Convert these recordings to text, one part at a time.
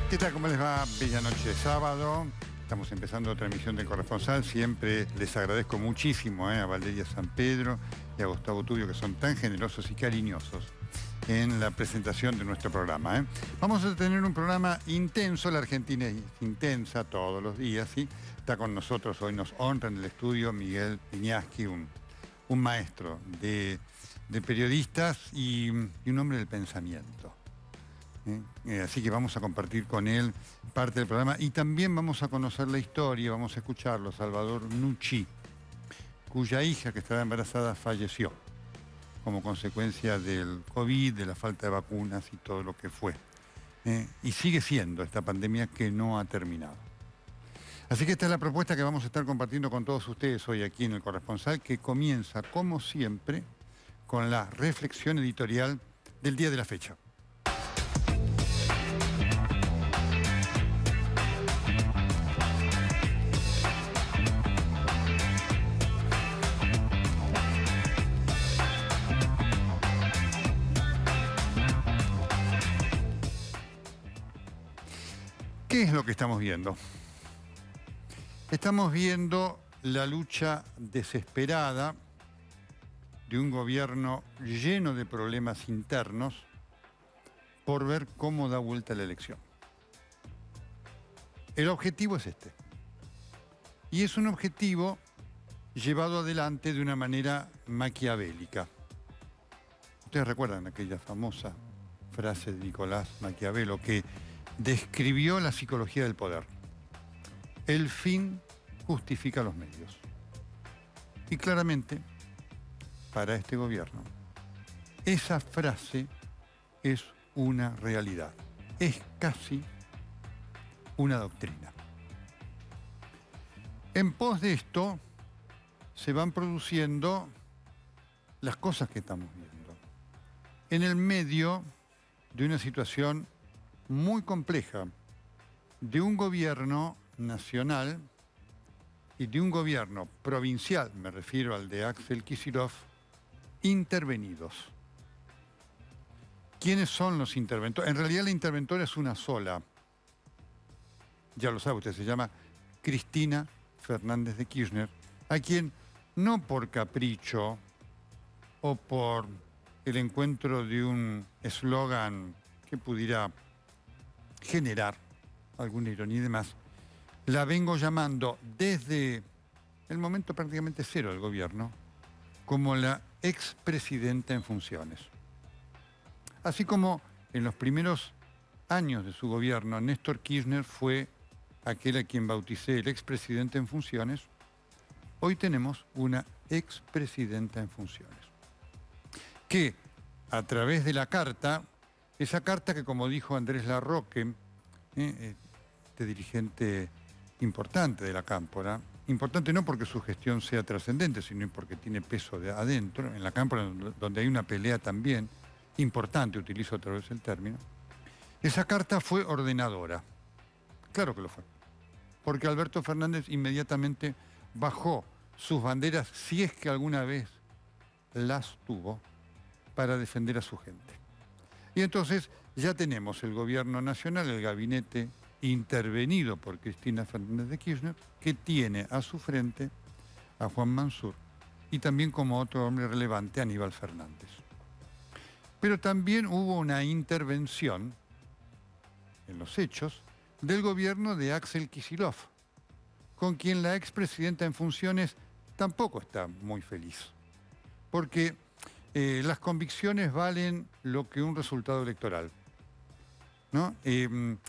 ¿Qué tal? ¿Cómo les va? Bella noche de sábado. Estamos empezando otra emisión del Corresponsal. Siempre les agradezco muchísimo a Valeria San Pedro y a Gustavo Tubio, que son tan generosos y cariñosos en la presentación de nuestro programa. Vamos a tener un programa intenso. La Argentina es intensa todos los días, ¿sí? Está con nosotros hoy, nos honra en el estudio Miguel Piñaski, un maestro de periodistas y un hombre del pensamiento. Así que vamos a compartir con él parte del programa y también vamos a conocer la historia, vamos a escucharlo, Salvador Nucci, cuya hija que estaba embarazada falleció como consecuencia del COVID, de la falta de vacunas y todo lo que fue. Y sigue siendo esta pandemia que no ha terminado. Así que esta es la propuesta que vamos a estar compartiendo con todos ustedes hoy aquí en El Corresponsal, que comienza, como siempre, con la reflexión editorial del día de la fecha. ¿Qué es lo que estamos viendo? Estamos viendo la lucha desesperada de un gobierno lleno de problemas internos por ver cómo da vuelta la elección. El objetivo es este. Y es un objetivo llevado adelante de una manera maquiavélica. Ustedes recuerdan aquella famosa frase de Nicolás Maquiavelo que describió la psicología del poder. El fin justifica los medios. Y claramente, para este gobierno, esa frase es una realidad. Es casi una doctrina. En pos de esto, se van produciendo las cosas que estamos viendo. En el medio de una situación muy compleja de un gobierno nacional y de un gobierno provincial, me refiero al de Axel Kicillof, intervenidos. ¿Quiénes son los interventores? En realidad la interventora es una sola. Ya lo sabe usted, se llama Cristina Fernández de Kirchner, a quien no por capricho o por el encuentro de un eslogan que pudiera generar alguna ironía y demás, la vengo llamando desde el momento prácticamente cero del gobierno como la expresidenta en funciones. Así como en los primeros años de su gobierno, Néstor Kirchner fue aquel a quien bauticé el expresidente en funciones, hoy tenemos una expresidenta en funciones, que a través de la carta, esa carta que, como dijo Andrés Larroque, este dirigente importante de la Cámpora, importante no porque su gestión sea trascendente, sino porque tiene peso de adentro, en la Cámpora donde hay una pelea también importante, utilizo otra vez el término, esa carta fue ordenadora. Claro que lo fue. Porque Alberto Fernández inmediatamente bajó sus banderas, si es que alguna vez las tuvo, para defender a su gente. Y entonces ya tenemos el gobierno nacional, el gabinete intervenido por Cristina Fernández de Kirchner, que tiene a su frente a Juan Mansur y también como otro hombre relevante, Aníbal Fernández. Pero también hubo una intervención en los hechos del gobierno de Axel Kicillof, con quien la expresidenta en funciones tampoco está muy feliz, porque las convicciones valen lo que un resultado electoral, ¿no? El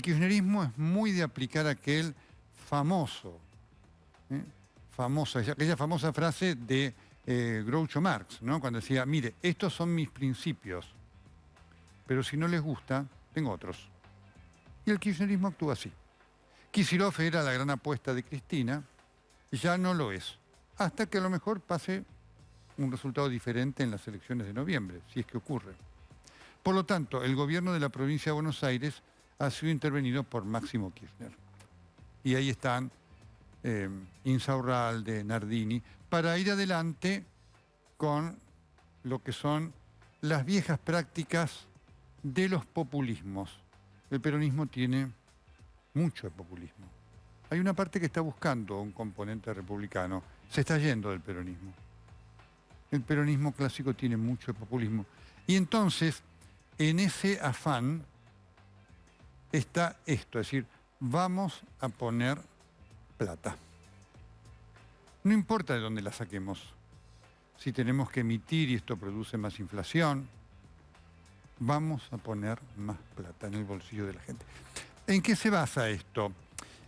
kirchnerismo es muy de aplicar aquel aquella famosa frase de Groucho Marx, ¿no? Cuando decía, mire, estos son mis principios, pero si no les gusta, tengo otros. Y el kirchnerismo actúa así. Kicillof era la gran apuesta de Cristina, ya no lo es, hasta que a lo mejor pase un resultado diferente en las elecciones de noviembre, si es que ocurre. Por lo tanto, el gobierno de la provincia de Buenos Aires ha sido intervenido por Máximo Kirchner. Y ahí están Insaurralde, Nardini, para ir adelante con lo que son las viejas prácticas de los populismos. el peronismo tiene mucho de populismo. Hay una parte que está buscando un componente republicano. Se está yendo del peronismo. El peronismo clásico tiene mucho de populismo. Y entonces, en ese afán está esto, es decir, vamos a poner plata. No importa de dónde la saquemos. Si tenemos que emitir y esto produce más inflación, vamos a poner más plata en el bolsillo de la gente. ¿En qué se basa esto?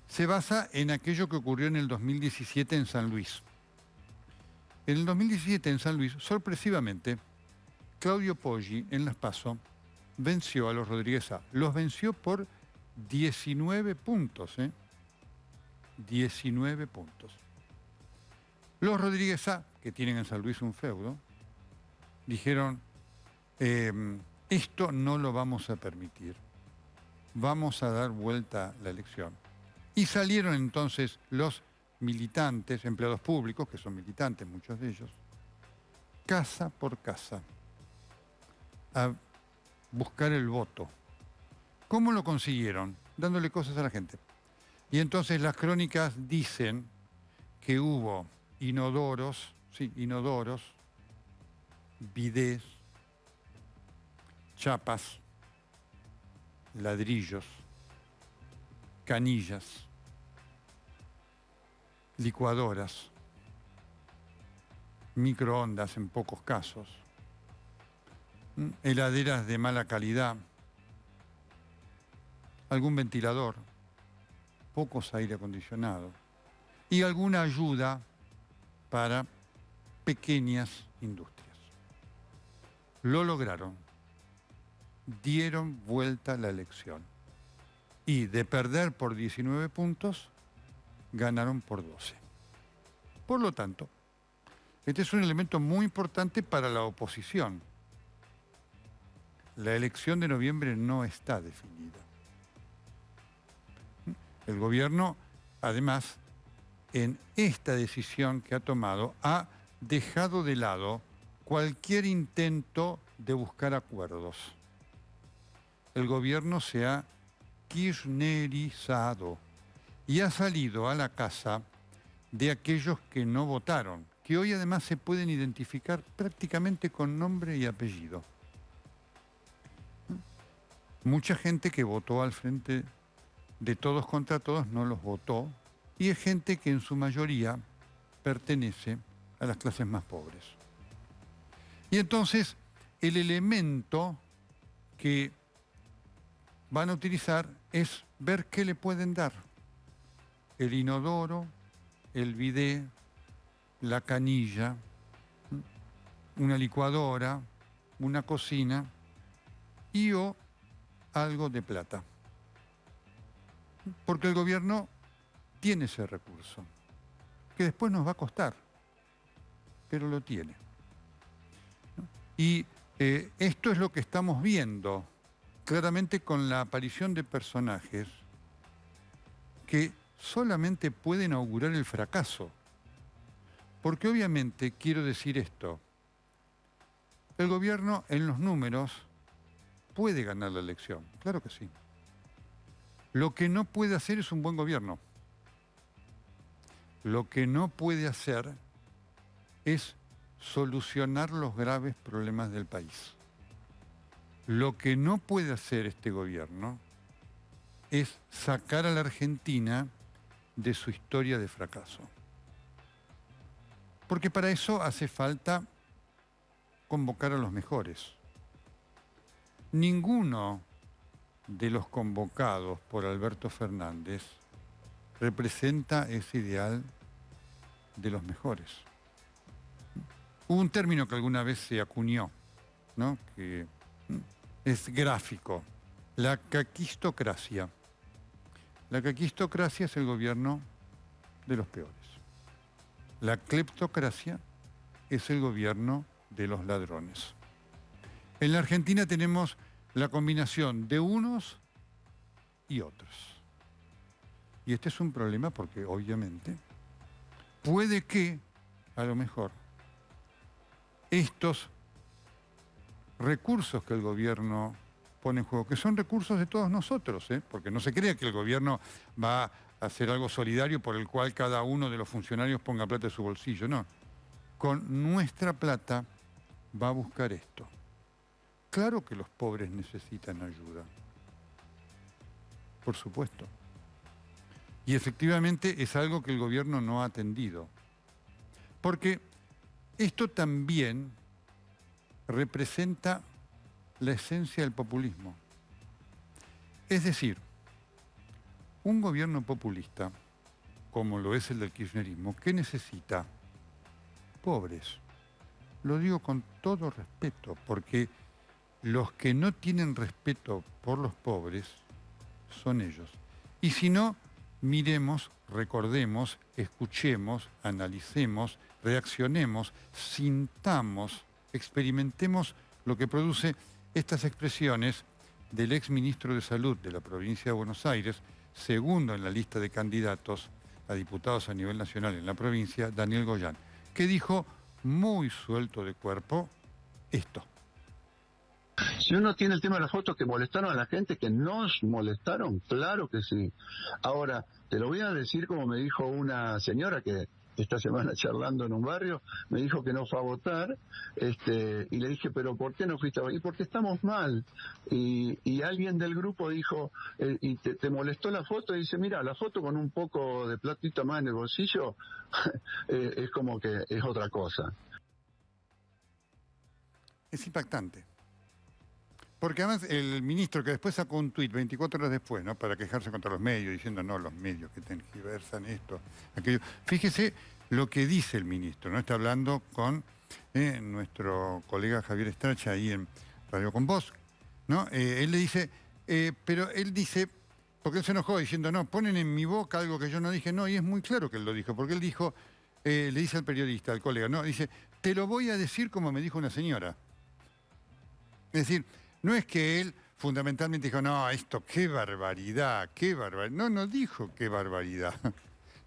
Se basa en aquello que ocurrió en el 2017 en San Luis. En el 2017 en San Luis, sorpresivamente, Claudio Poggi en Las PASO venció a los Rodríguez A. Los venció por 19 puntos. 19 puntos. Los Rodríguez A, que tienen en San Luis un feudo, dijeron, esto no lo vamos a permitir. Vamos a dar vuelta la elección. Y salieron entonces los militantes, empleados públicos, que son militantes muchos de ellos, casa por casa, a buscar el voto. ¿Cómo lo consiguieron? Dándole cosas a la gente. Y entonces las crónicas dicen que hubo inodoros, bidés, chapas, ladrillos, canillas, licuadoras, microondas en pocos casos, heladeras de mala calidad, algún ventilador, pocos aire acondicionado y alguna ayuda para pequeñas industrias. Lo lograron, dieron vuelta a la elección y de perder por 19 puntos, ganaron por 12. Por lo tanto, este es un elemento muy importante para la oposición. La elección de noviembre no está definida. El gobierno, además, en esta decisión que ha tomado, ha dejado de lado cualquier intento de buscar acuerdos. El gobierno se ha kirchnerizado y ha salido a la casa de aquellos que no votaron, que hoy además se pueden identificar prácticamente con nombre y apellido. Mucha gente que votó al frente de Todos contra Todos no los votó, y es gente que en su mayoría pertenece a las clases más pobres. Y entonces el elemento que van a utilizar es ver qué le pueden dar. El inodoro, el bidé, la canilla, una licuadora, una cocina y o algo de plata. Porque el gobierno tiene ese recurso, que después nos va a costar, pero lo tiene. Y esto es lo que estamos viendo claramente con la aparición de personajes que solamente pueden augurar el fracaso. Porque obviamente, quiero decir esto, el gobierno en los números puede ganar la elección, claro que sí. Lo que no puede hacer es un buen gobierno. Lo que no puede hacer es solucionar los graves problemas del país. Lo que no puede hacer este gobierno es sacar a la Argentina de su historia de fracaso. Porque para eso hace falta convocar a los mejores. Ninguno de los convocados por Alberto Fernández representa ese ideal de los mejores. Hubo un término que alguna vez se acuñó, ¿no?, que es gráfico, la caquistocracia. La caquistocracia es el gobierno de los peores. La cleptocracia es el gobierno de los ladrones. En la Argentina tenemos la combinación de unos y otros. Y este es un problema porque, obviamente, puede que, a lo mejor, estos recursos que el gobierno pone en juego, que son recursos de todos nosotros, porque no se crea que el gobierno va a hacer algo solidario por el cual cada uno de los funcionarios ponga plata en su bolsillo, no. Con nuestra plata va a buscar esto. Claro que los pobres necesitan ayuda, por supuesto. Y efectivamente es algo que el gobierno no ha atendido. Porque esto también representa la esencia del populismo. Es decir, un gobierno populista, como lo es el del kirchnerismo, ¿qué necesita? Pobres. Lo digo con todo respeto, porque los que no tienen respeto por los pobres son ellos. Y si no, miremos, recordemos, escuchemos, analicemos, reaccionemos, sintamos, experimentemos lo que produce estas expresiones del exministro de Salud de la provincia de Buenos Aires, segundo en la lista de candidatos a diputados a nivel nacional en la provincia, Daniel Goyán, que dijo muy suelto de cuerpo esto. Si uno tiene el tema de las fotos que molestaron a la gente, que nos molestaron, claro que sí. Ahora, te lo voy a decir como me dijo una señora que esta semana charlando en un barrio, me dijo que no fue a votar, y le dije, pero ¿por qué no fuiste a votar? Y porque estamos mal. Y alguien del grupo dijo, ¿y te molestó la foto? Y dice, mira, la foto con un poco de platita más en el bolsillo, es como que es otra cosa. Es impactante. Porque además el ministro que después sacó un tuit 24 horas después, ¿no?, para quejarse contra los medios, diciendo, no, los medios que tergiversan esto, aquello. Fíjese lo que dice el ministro, ¿no? Está hablando con nuestro colega Javier Estracha ahí en Radio Con Vos, ¿no? Él le dice, pero él dice, porque él se enojó diciendo, no, ponen en mi boca algo que yo no dije, no, y es muy claro que él lo dijo, porque él dijo, le dice al periodista, al colega, no, dice, te lo voy a decir como me dijo una señora. Es decir, no es que él fundamentalmente dijo, no, esto, qué barbaridad, qué barbaridad. No, no dijo qué barbaridad.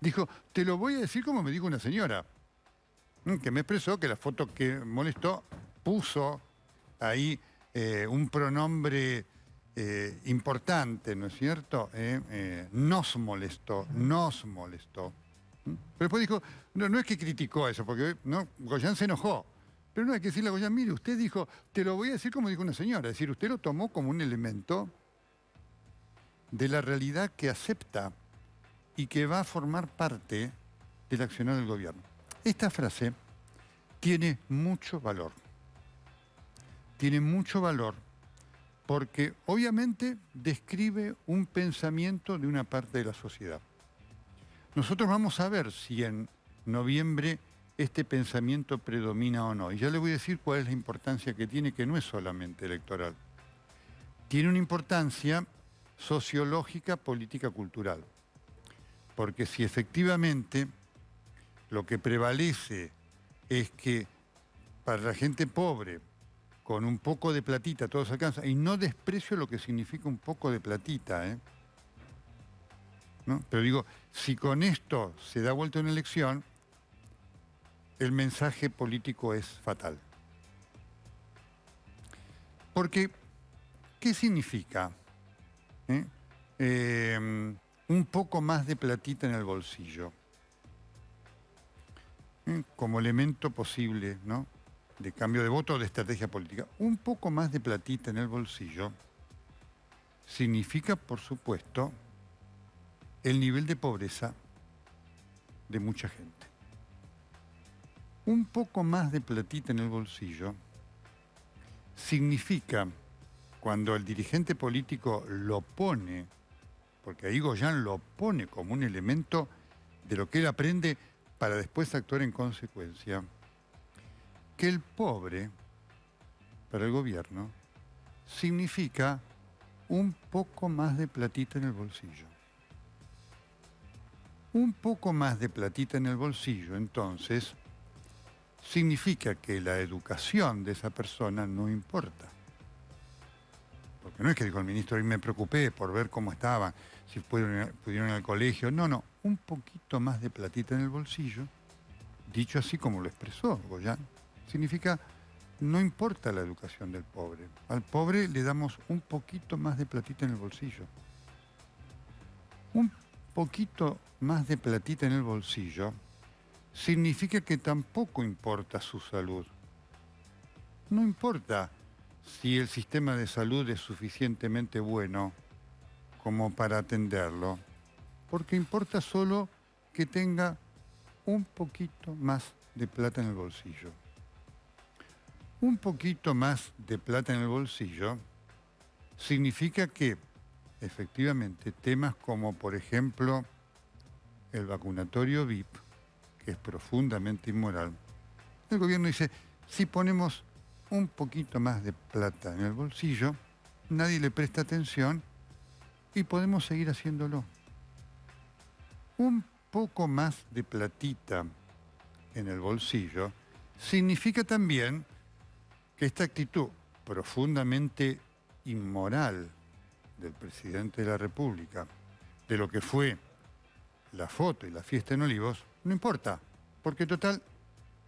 Dijo, te lo voy a decir como me dijo una señora, que me expresó que la foto que molestó puso ahí un pronombre importante, ¿no es cierto? Nos molestó, nos molestó. Pero después dijo, no, no es que criticó eso, porque no, Goyán se enojó. Pero no hay que decirle a Goyán, mire, usted dijo, te lo voy a decir como dijo una señora. Es decir, usted lo tomó como un elemento de la realidad que acepta y que va a formar parte del accionar del gobierno. Esta frase tiene mucho valor. Tiene mucho valor porque obviamente describe un pensamiento de una parte de la sociedad. Nosotros vamos a ver si en noviembre este pensamiento predomina o no. Y ya le voy a decir cuál es la importancia que tiene, que no es solamente electoral. Tiene una importancia sociológica, política, cultural. Porque si efectivamente lo que prevalece es que para la gente pobre, con un poco de platita todo se alcanza, y no desprecio lo que significa un poco de platita, ¿no? Pero digo, si con esto se da vuelta una elección, el mensaje político es fatal. Porque, ¿qué significa un poco más de platita en el bolsillo? Como elemento posible, ¿no?, de cambio de voto o de estrategia política. Un poco más de platita en el bolsillo significa, por supuesto, el nivel de pobreza de mucha gente. Un poco más de platita en el bolsillo significa, cuando el dirigente político lo pone, porque ahí Goyán lo pone como un elemento de lo que él aprende para después actuar en consecuencia, que el pobre, para el gobierno, significa un poco más de platita en el bolsillo. Un poco más de platita en el bolsillo, entonces, significa que la educación de esa persona no importa. Porque no es que dijo el ministro, y me preocupé por ver cómo estaban, si pudieron ir al colegio. No, no, un poquito más de platita en el bolsillo, dicho así como lo expresó Goyán, significa no importa la educación del pobre. Al pobre le damos un poquito más de platita en el bolsillo. Un poquito más de platita en el bolsillo significa que tampoco importa su salud. No importa si el sistema de salud es suficientemente bueno como para atenderlo, porque importa solo que tenga un poquito más de plata en el bolsillo. Un poquito más de plata en el bolsillo significa que, efectivamente, temas como, por ejemplo, el vacunatorio VIP, que es profundamente inmoral, el gobierno dice, si ponemos un poquito más de plata en el bolsillo, nadie le presta atención y podemos seguir haciéndolo. Un poco más de platita en el bolsillo significa también que esta actitud profundamente inmoral del presidente de la República, de lo que fue la foto y la fiesta en Olivos, no importa, porque total,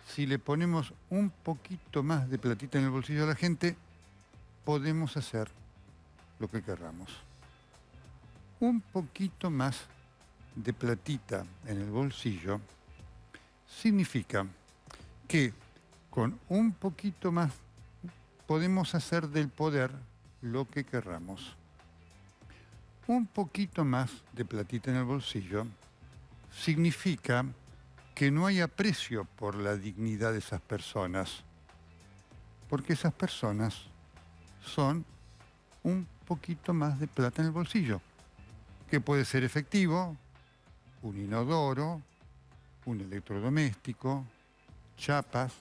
si le ponemos un poquito más de platita en el bolsillo a la gente, podemos hacer lo que querramos. Un poquito más de platita en el bolsillo significa que con un poquito más podemos hacer del poder lo que querramos. Un poquito más de platita en el bolsillo significa que no hay aprecio por la dignidad de esas personas, porque esas personas son un poquito más de plata en el bolsillo, que puede ser efectivo, un inodoro, un electrodoméstico, chapas,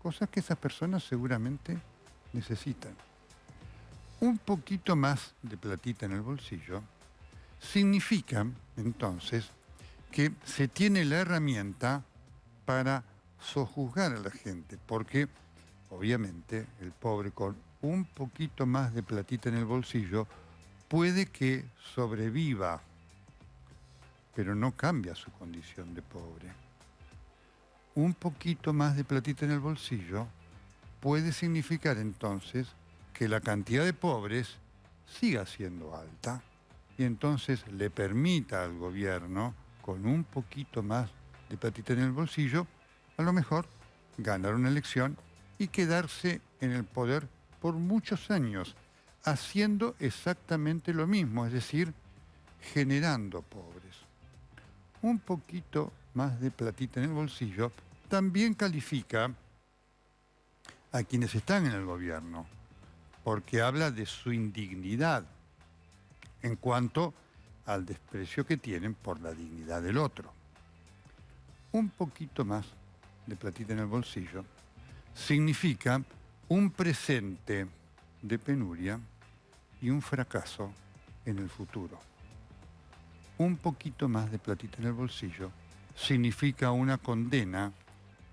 cosas que esas personas seguramente necesitan. Un poquito más de platita en el bolsillo significa, entonces, que se tiene la herramienta para sojuzgar a la gente, porque, obviamente, el pobre con un poquito más de platita en el bolsillo puede que sobreviva, pero no cambia su condición de pobre. Un poquito más de platita en el bolsillo puede significar entonces que la cantidad de pobres siga siendo alta y entonces le permita al gobierno, con un poquito más de platita en el bolsillo, a lo mejor ganar una elección y quedarse en el poder por muchos años, haciendo exactamente lo mismo, es decir, generando pobres. Un poquito más de platita en el bolsillo también califica a quienes están en el gobierno, porque habla de su indignidad en cuanto al desprecio que tienen por la dignidad del otro. Un poquito más de platita en el bolsillo significa un presente de penuria y un fracaso en el futuro. Un poquito más de platita en el bolsillo significa una condena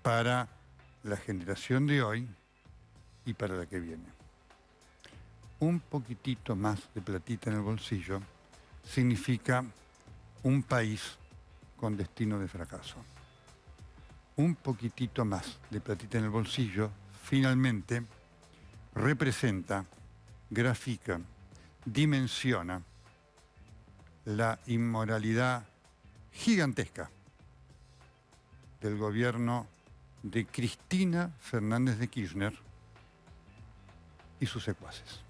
para la generación de hoy y para la que viene. Un poquitito más de platita en el bolsillo significa un país con destino de fracaso. Un poquitito más de platita en el bolsillo, finalmente, representa, grafica, dimensiona la inmoralidad gigantesca del gobierno de Cristina Fernández de Kirchner y sus secuaces.